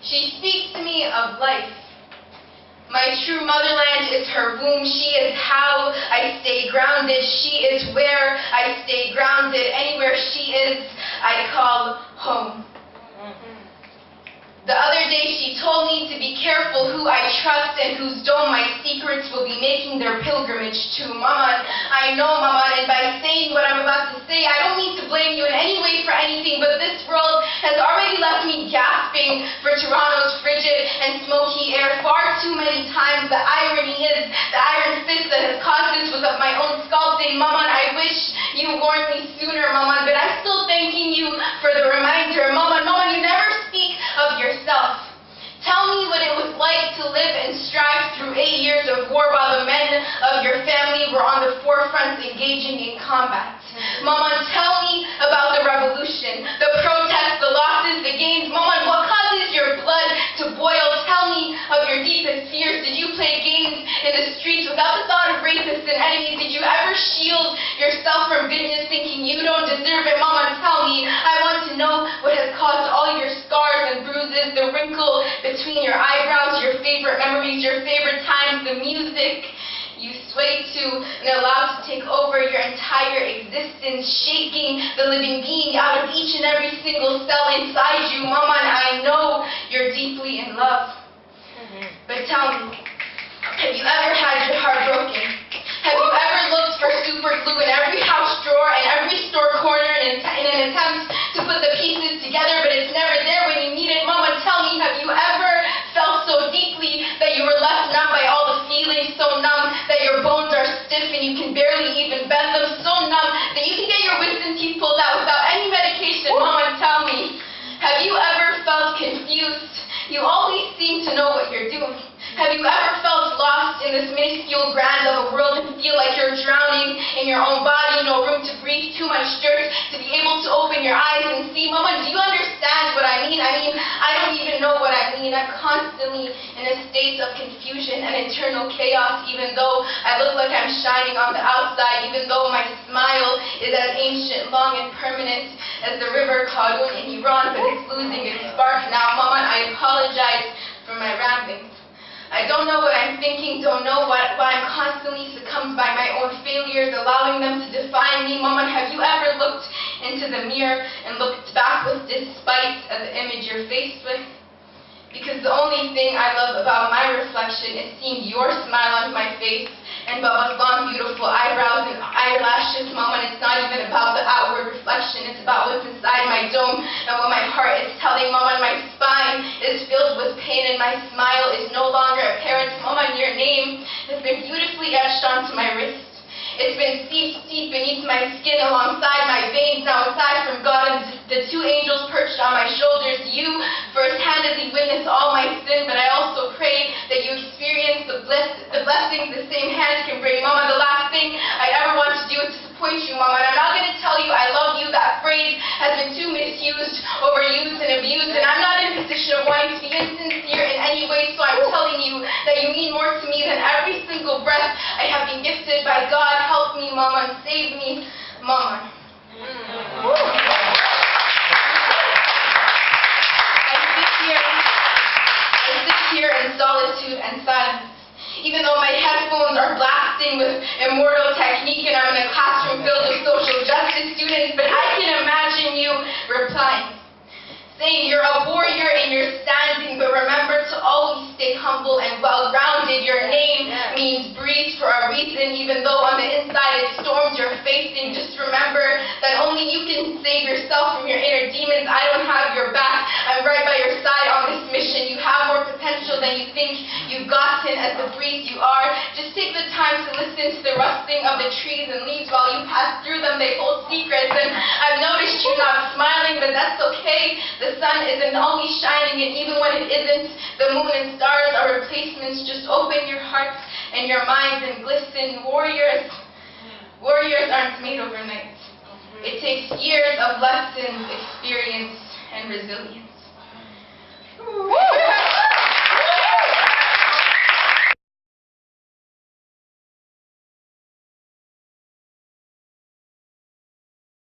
She speaks to me of life. My true motherland is her womb. She is how I stay grounded. She is where I stay grounded. Anywhere she is, I call home. The other day she told me to be careful who I trust and whose dome my secrets will be making their pilgrimage to. Mama, I know, Mama, and by saying what I'm about to say, I don't mean to blame you in any way for anything, but this world has already left me gasping for Toronto's frigid and smoky air far too many times. The irony is, the iron fist that has caused this was of my own sculpting. Mama, I wish you warned me sooner, Mama, but I'm still thanking you for the reminder. Mama, you never speak of yourself. Tell me what it was like to live and strive through 8 years of war while the men of your family were on the forefront engaging in combat. Mama, tell me about the revolution, the protests, the losses, the gains. Mama, what causes your blood to boil? Tell me of your deepest fears. Did you play games in the streets without the thought of rapists and enemies? Did you ever shield yourself from goodness thinking you don't deserve it? Mama, tell me. I want to know what has caused all your scars and bruises, the wrinkle between your eyebrows, your favorite memories, your favorite times, the music you sway to and allow to take over your entire existence, shaking the living being out of each and every single cell inside you. Mama, I know you're deeply in love. But tell me, have you ever had your heart broken? Have you ever looked for super glue in every house drawer and every store corner in an attempt to put the pieces together, but it's never there when you need it? Mama, tell me, have you ever felt so deeply that you were left numb by all the feelings, so numb that your bones are stiff and you can barely even bend them, so numb that you can get your wisdom teeth pulled out without any medication? Mama, tell me, have you ever felt confused? You always seem to know what you're doing. Have you ever felt lost in this minuscule grand of a world and feel like you're drowning in your own body, no room to breathe, too much dirt to be able to open your eyes and see? Mama, do you understand what I mean? I don't even know what I mean. I'm constantly in a state of confusion and internal chaos, even though I look like I'm shining on the outside, even though my smile is as ancient, long, and permanent as the river Karun in Iran, but it's losing its spark now. Mama, I apologize for my ramblings. I don't know what I'm thinking, don't know why I'm constantly succumbed by my own failures, allowing them to define me. Mama, have you ever looked into the mirror and looked back with despite of the image you're faced with? Because the only thing I love about my reflection is seeing your smile on my face and Baba's long, beautiful eyebrows and eyelashes. Mama, and it's not even about the outward reflection. It's about what's inside my dome and what my heart is telling. Mama, my spine is filled with pain and my smile is no longer apparent. Mama, your name has been beautifully etched onto my wrist. It's been steeped deep beneath my skin alongside my veins. Now aside from God and the two angels perched on my shoulders, you first-handedly witness all my sin, but I also pray that you experience the blessings the same hand can bring. Mama, the last thing I ever want to do is disappoint you, Mama, and I'm not going to tell you I love you. That phrase has been too misused, overused, and abused, and I'm not in a position of wanting to be insincere in any way, so I'm telling you that you mean more to me than every single breath I have been gifted by God. Help me, Mama, and save me, Mama. I sit here in solitude and silence. Even though my headphones are blasting with immortal technique and I'm in a classroom filled with social justice students, but I can imagine you replying, saying you're a warrior and you're standing, but remember to always stay humble and well-grounded. Your name means breathe for a reason, even though on the inside it's storms you're facing. Just remember that only you can save yourself from your inner demons. I don't have your back. I'm right by your side on this mission. You have more potential than you think you've gotten as the breeze you are. Just take the time to listen to the rustling of the trees and leaves while you pass through them. They hold secrets, and I've noticed you not smiling, but that's okay. The sun isn't always shining, and even when it isn't, the moon and stars are replacements. Just open your hearts and your minds and glisten. Warriors aren't made overnight. It takes years of lessons, experience, and resilience.